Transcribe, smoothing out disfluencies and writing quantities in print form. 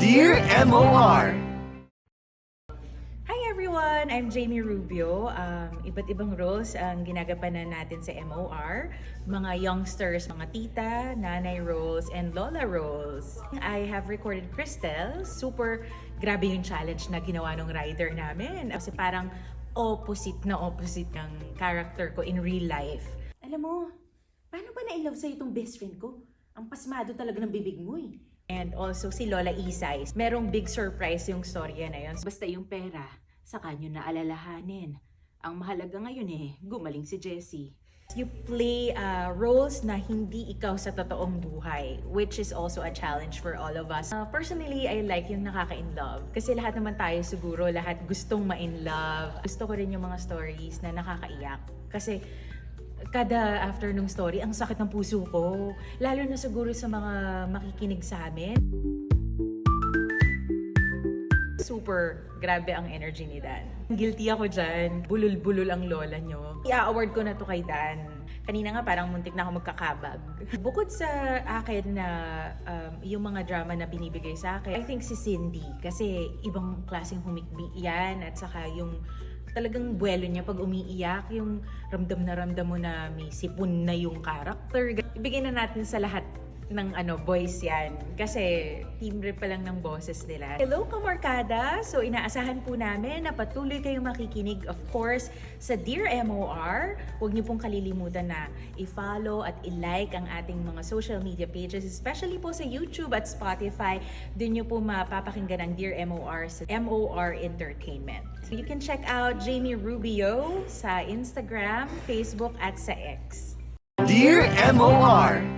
Dear MOR! Hi everyone! I'm Jamie Rubio. Iba't ibang roles ang ginagampanan natin sa MOR. Mga youngsters, mga tita, nanay roles, and lola roles. I have recorded Cristel. Super grabe yung challenge na ginawa ng writer namin. Kasi parang opposite ng character ko in real life. Alam mo, paano ba na-inlove sa'yo itong best friend ko? Ang pasmado talaga ng bibig mo eh. And also si Lola Isay. Merong big surprise yung storya na yun. Basta yung pera, saka nyo na alalahanin. Ang mahalaga ngayon eh, gumaling si Jessie. You play roles na hindi ikaw sa totoong buhay, which is also a challenge for all of us. Personally, I like yung nakaka-inlove. Kasi lahat naman tayo siguro, lahat gustong ma-inlove. Gusto ko rin yung mga stories na nakakaiyak. Kasi kada after nung story, ang sakit ng puso ko. Lalo na siguro sa mga makikinig sa amin. Super grabe ang energy ni Dan. Guilty ako dyan. Bulol-bulol ang lola nyo. I-award ko na to kay Dan. Kanina nga parang muntik na ako magkakabag. Bukod sa akin na yung mga drama na binibigay sa akin, I think si Cindy. Kasi ibang klaseng humikbi yan. At saka yung talagang buwelo niya pag umiiyak, yung ramdam mo na may sipon na yung character. Ibigay na natin sa lahat ng boys yan. Kasi timbre pa lang ng boses nila. Hello kamarkada! So inaasahan po namin na patuloy kayong makikinig of course sa Dear MOR. Huwag niyo pong kalilimutan na i-follow at i-like ang ating mga social media pages, especially po sa YouTube at Spotify. Doon niyo po mapapakinggan ang Dear MOR sa MOR Entertainment. So you can check out Jamie Rubio sa Instagram, Facebook at sa X. Dear MOR!